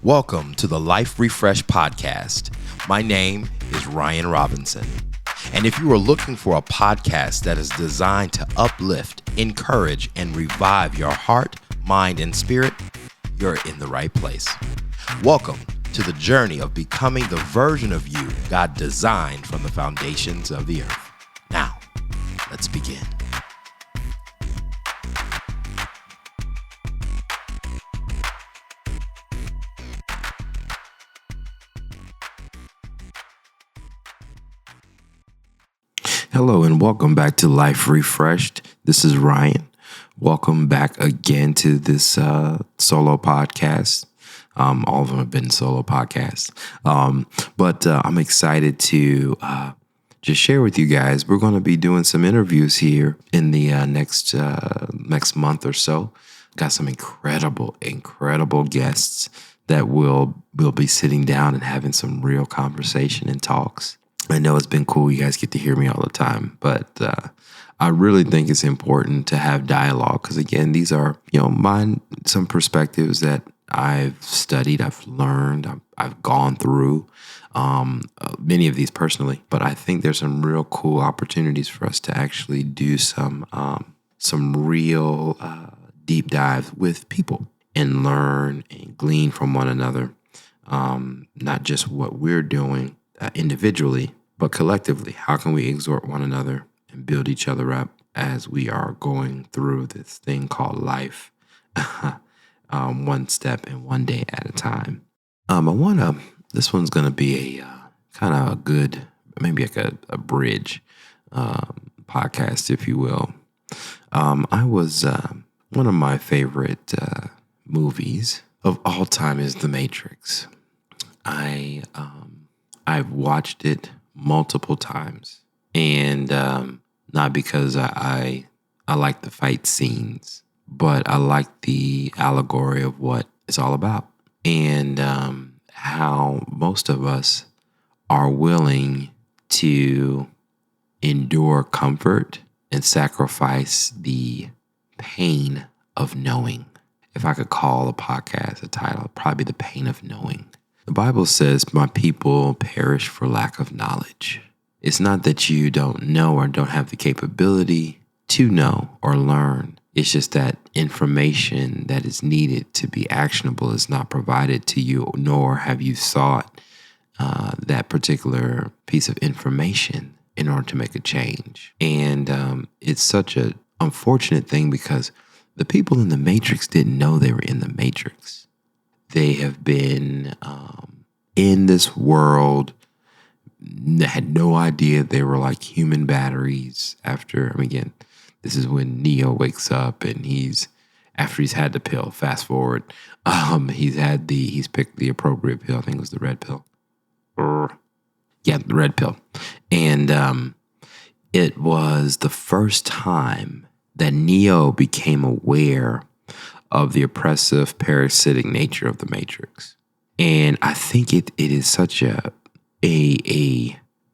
Welcome to the Life Refresh podcast. My name is Ryan Robinson. And if you are looking for a podcast that is designed to uplift, encourage, and revive your heart, mind, and spirit, you're in the right place. Welcome to the journey of becoming the version of you God designed from the foundations of the earth. Now, let's begin. Hello and welcome back to Life Refreshed. This is Ryan. Welcome back again to this solo podcast. All of them have been solo podcasts. But I'm excited to just share with you guys. We're going to be doing some interviews here in the next month or so. Got some incredible guests that will be sitting down and having some real conversation and talks. I know it's been cool. You guys get to hear me all the time, but I really think it's important to have dialogue because, again, these are, some perspectives that I've studied, I've learned, I've gone through many of these personally, but I think there's some real cool opportunities for us to actually do some real deep dives with people and learn and glean from one another, not just what we're doing individually, but collectively. How can we exhort one another and build each other up as we are going through this thing called life, one step and one day at a time? This one's going to be a kind of a good, maybe like a bridge podcast, if you will. One of my favorite movies of all time is The Matrix. I've watched it multiple times, and not because I like the fight scenes, but I like the allegory of what it's all about, and how most of us are willing to endure comfort and sacrifice the pain of knowing. If I could call a podcast a title, it'd probably be The Pain of Knowing. The Bible says, my people perish for lack of knowledge. It's not that you don't know or don't have the capability to know or learn. It's just that information that is needed to be actionable is not provided to you, nor have you sought that particular piece of information in order to make a change. And it's such an unfortunate thing because the people in the Matrix didn't know they were in the Matrix. They have been in this world, had no idea they were like human batteries again, this is when Neo wakes up and after he's had the pill, fast forward, he's picked the appropriate pill. I think it was the red pill. The red pill. And it was the first time that Neo became aware of the oppressive, parasitic nature of the Matrix. And I think it is such a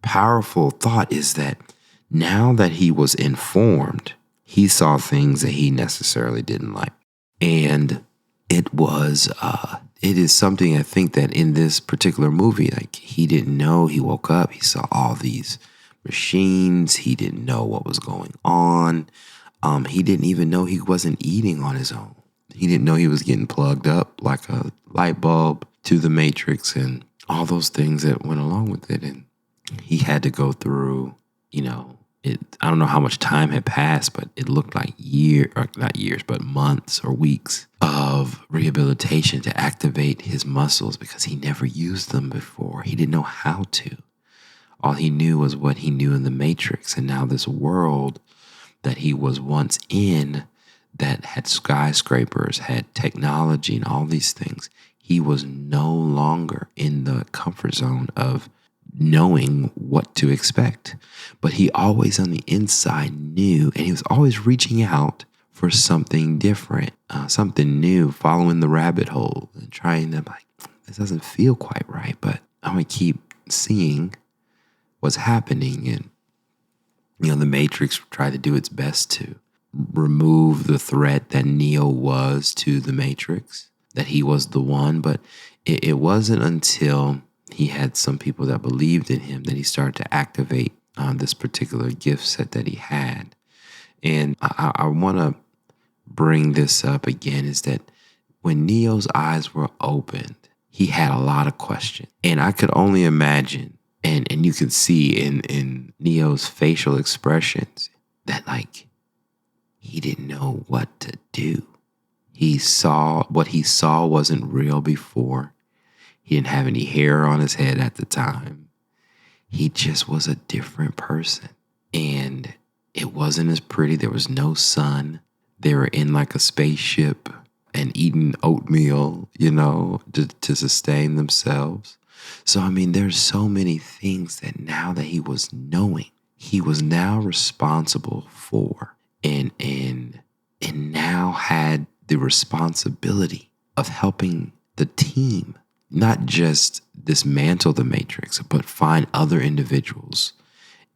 powerful thought, is that now that he was informed, he saw things that he necessarily didn't like. And it is something I think that in this particular movie, like, he didn't know. He woke up, he saw all these machines. He didn't know what was going on. He didn't even know he wasn't eating on his own. He didn't know he was getting plugged up like a light bulb to the Matrix and all those things that went along with it. And he had to go through, I don't know how much time had passed, but it looked like not years, but months or weeks of rehabilitation to activate his muscles because he never used them before. He didn't know how to. All he knew was what he knew in the Matrix. And now this world that he was once in, that had skyscrapers, had technology and all these things, he was no longer in the comfort zone of knowing what to expect. But he always on the inside knew, and he was always reaching out for something different, something new, following the rabbit hole and trying to, this doesn't feel quite right, but I'm going to keep seeing what's happening. And, the Matrix tried to do its best to remove the threat that Neo was to the Matrix. that he was the one, but it wasn't until he had some people that believed in him that he started to activate this particular gift set that he had. And I want to bring this up again is that when Neo's eyes were opened, he had a lot of questions. And I could only imagine, and you can see in Neo's facial expressions that like he didn't know what to do. What he saw wasn't real before. He didn't have any hair on his head at the time. He just was a different person. And it wasn't as pretty. There was no sun. They were in like a spaceship and eating oatmeal, to sustain themselves. So, I mean, there's so many things that now that he was knowing, he was now responsible for and now had the responsibility of helping the team not just dismantle the matrix, but find other individuals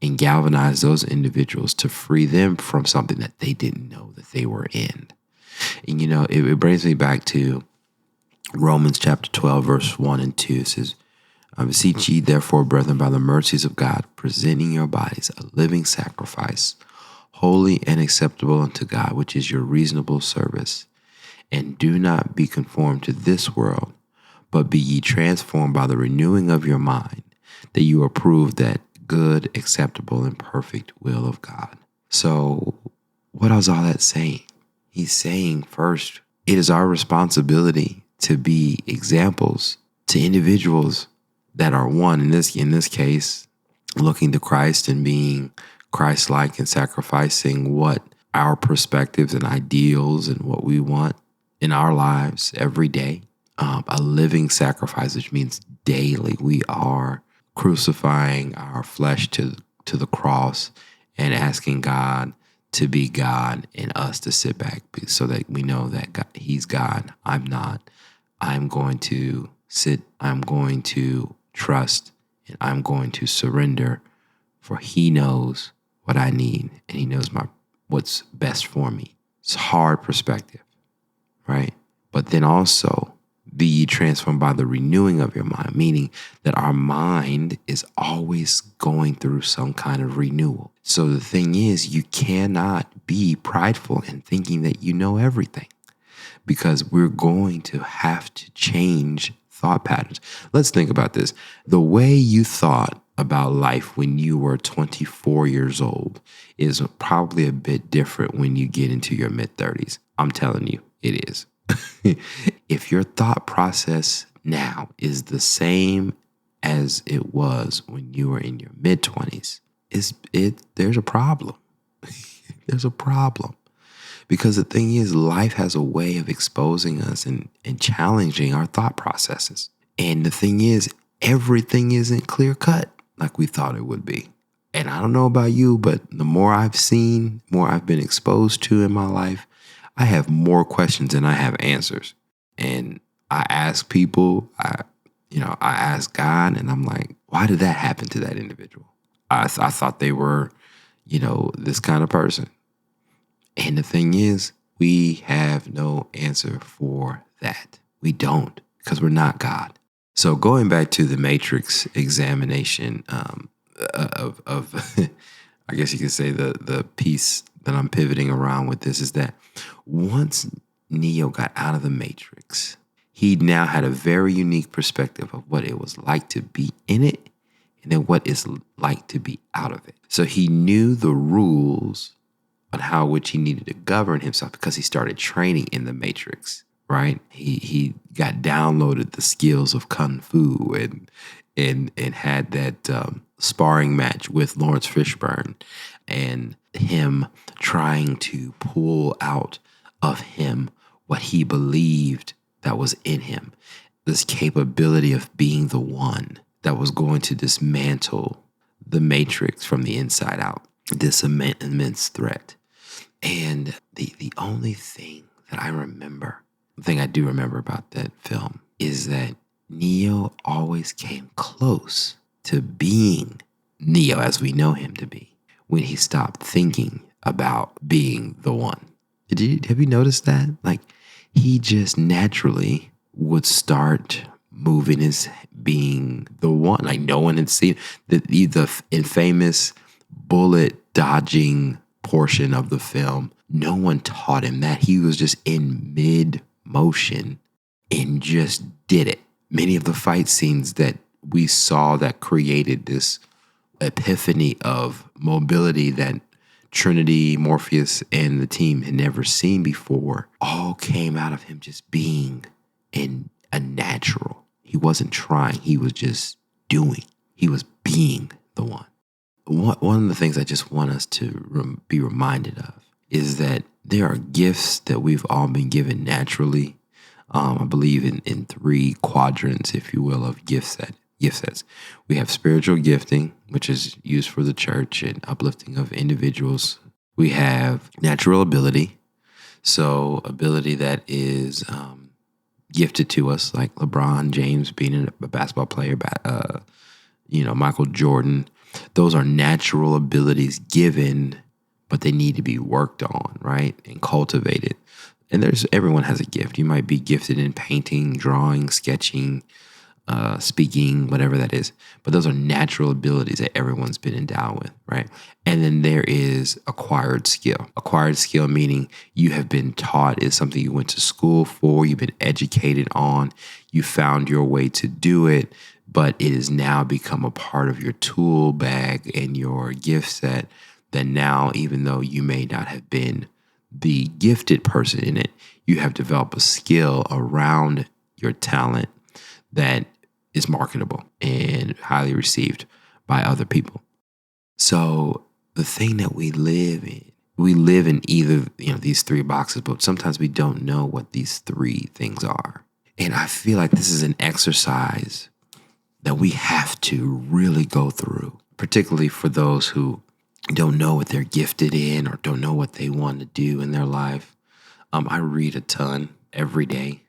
and galvanize those individuals to free them from something that they didn't know that they were in. And, it brings me back to Romans chapter 12, verse 1 and 2. It says, I beseech ye, therefore, brethren, by the mercies of God, presenting your bodies a living sacrifice, holy and acceptable unto God, which is your reasonable service. And do not be conformed to this world, but be ye transformed by the renewing of your mind, that you approve that good, acceptable, and perfect will of God. So what is all that saying? He's saying, first, it is our responsibility to be examples to individuals that are one, in this case, looking to Christ and being Christ-like and sacrificing what our perspectives and ideals and what we want in our lives every day. A living sacrifice, which means daily we are crucifying our flesh to the cross and asking God to be God and us to sit back so that we know that God, he's God. I'm not. I'm going to sit. I'm going to trust, and I'm going to surrender, for he knows what I need and he knows what's best for me. It's a hard perspective, right? But then also, be ye transformed by the renewing of your mind, meaning that our mind is always going through some kind of renewal. So the thing is, you cannot be prideful in thinking that you know everything, because we're going to have to change thought patterns. Let's think about this. The way you thought about life when you were 24 years old is probably a bit different when you get into your mid-30s. I'm telling you, it is. If your thought process now is the same as it was when you were in your mid-20s, there's a problem. There's a problem. Because the thing is, life has a way of exposing us and challenging our thought processes. And the thing is, everything isn't clear cut like we thought it would be. And I don't know about you, but the more I've seen, more I've been exposed to in my life, I have more questions than I have answers. And I ask people, I ask God, and I'm like, why did that happen to that individual? I thought they were, this kind of person. And the thing is, we have no answer for that. We don't, because we're not God. So going back to the matrix examination of I guess you could say the piece that I'm pivoting around with this is that once Neo got out of the matrix, he now had a very unique perspective of what it was like to be in it and then what it's like to be out of it. So he knew the rules on how which he needed to govern himself because he started training in the matrix, right? He got downloaded the skills of Kung Fu and had that sparring match with Lawrence Fishburne and him trying to pull out of him what he believed that was in him, this capability of being the one that was going to dismantle the matrix from the inside out, this immense threat. And the only thing that I remember, the thing I do remember about that film is that Neo always came close to being Neo as we know him to be when he stopped thinking about being the one. Have you noticed that? Like, he just naturally would start moving as being the one. Like no one had seen the infamous bullet dodging portion of the film. No one taught him that. He was just in mid motion and just did it. Many of the fight scenes that we saw that created this epiphany of mobility that Trinity, Morpheus, and the team had never seen before all came out of him just being a natural. He wasn't trying. He was just doing. He was being the one. One of the things I just want us to be reminded of is that there are gifts that we've all been given naturally. I believe in three quadrants, if you will, of gift sets. We have spiritual gifting, which is used for the church and uplifting of individuals. We have natural ability, so ability that is gifted to us, like LeBron James being a basketball player, Michael Jordan. Those are natural abilities given, but they need to be worked on, right, and cultivated. And everyone has a gift. You might be gifted in painting, drawing, sketching, speaking, whatever that is. But those are natural abilities that everyone's been endowed with, right? And then there is acquired skill. Acquired skill meaning you have been taught, is something you went to school for, you've been educated on, you found your way to do it, but it has now become a part of your tool bag and your gift set that now, even though you may not have been the gifted person in it, you have developed a skill around your talent that is marketable and highly received by other people. So the thing that we live in either, these three boxes, but sometimes we don't know what these three things are. And I feel like this is an exercise that we have to really go through, particularly for those who don't know what they're gifted in or don't know what they want to do in their life. I read a ton every day,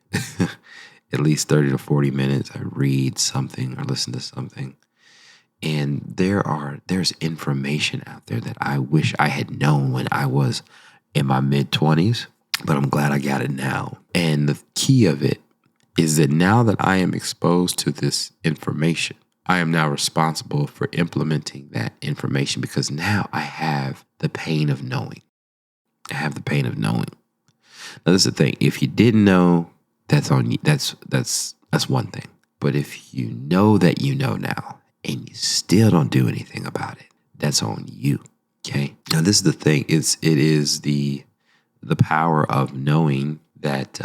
at least 30 to 40 minutes. I read something or listen to something. And there's information out there that I wish I had known when I was in my mid-20s, but I'm glad I got it now. And the key of it is that now that I am exposed to this information, I am now responsible for implementing that information because now I have the pain of knowing. I have the pain of knowing. Now, this is the thing. If you didn't know, that's on you. That's one thing. But if you know that you know now and you still don't do anything about it, that's on you. Okay. Now, this is the thing. It is the power of knowing that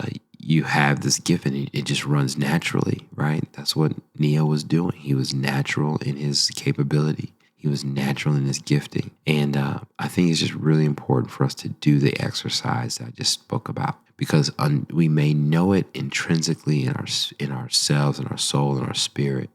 you have this gift and it just runs naturally, right? That's what Neo was doing. He was natural in his capability. He was natural in his gifting. And I think it's just really important for us to do the exercise that I just spoke about because we may know it intrinsically in ourselves, in our soul, in our spirit.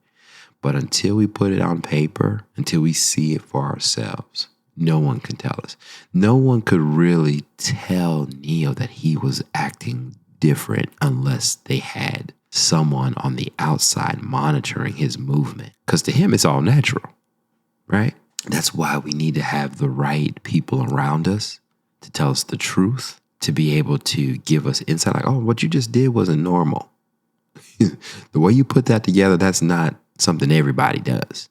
But until we put it on paper, until we see it for ourselves, no one can tell us. No one could really tell Neo that he was acting different unless they had someone on the outside monitoring his movement. Because to him, it's all natural, right? That's why we need to have the right people around us to tell us the truth, to be able to give us insight like, oh, what you just did wasn't normal. The way you put that together, that's not something everybody does.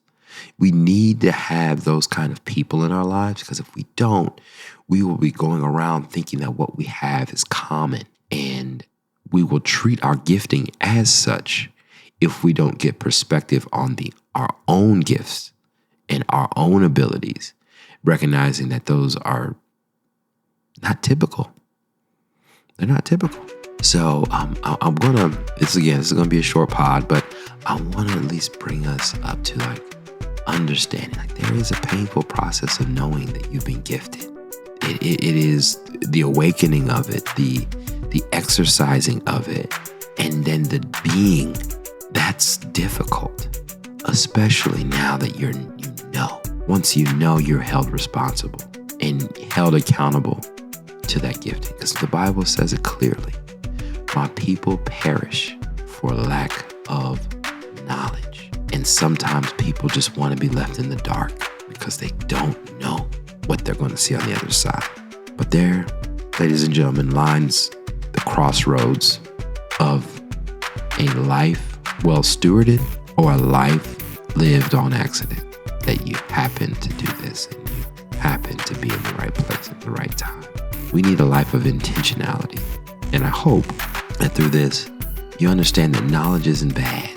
We need to have those kind of people in our lives because if we don't, we will be going around thinking that what we have is common. And we will treat our gifting as such if we don't get perspective on our own gifts and our own abilities, recognizing that those are not typical. They're not typical. So this is going to be a short pod, but I want to at least bring us up to understanding there is a painful process of knowing that you've been gifted. It is the awakening of it, the exercising of it, and then the being. That's difficult, especially now that you know. Once you know, you're held responsible and held accountable to that gifting, because the Bible says it clearly. My people perish for lack of knowledge. And sometimes people just want to be left in the dark because they don't know what they're going to see on the other side. But there, ladies and gentlemen, lies the crossroads of a life well stewarded or a life lived on accident, that you happen to do this and you happen to be in the right place at the right time. We need a life of intentionality. And I hope that through this, you understand that knowledge isn't bad.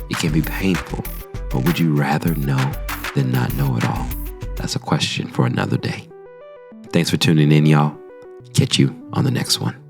It can be painful, but would you rather know than not know at all? That's a question for another day. Thanks for tuning in, y'all. Catch you on the next one.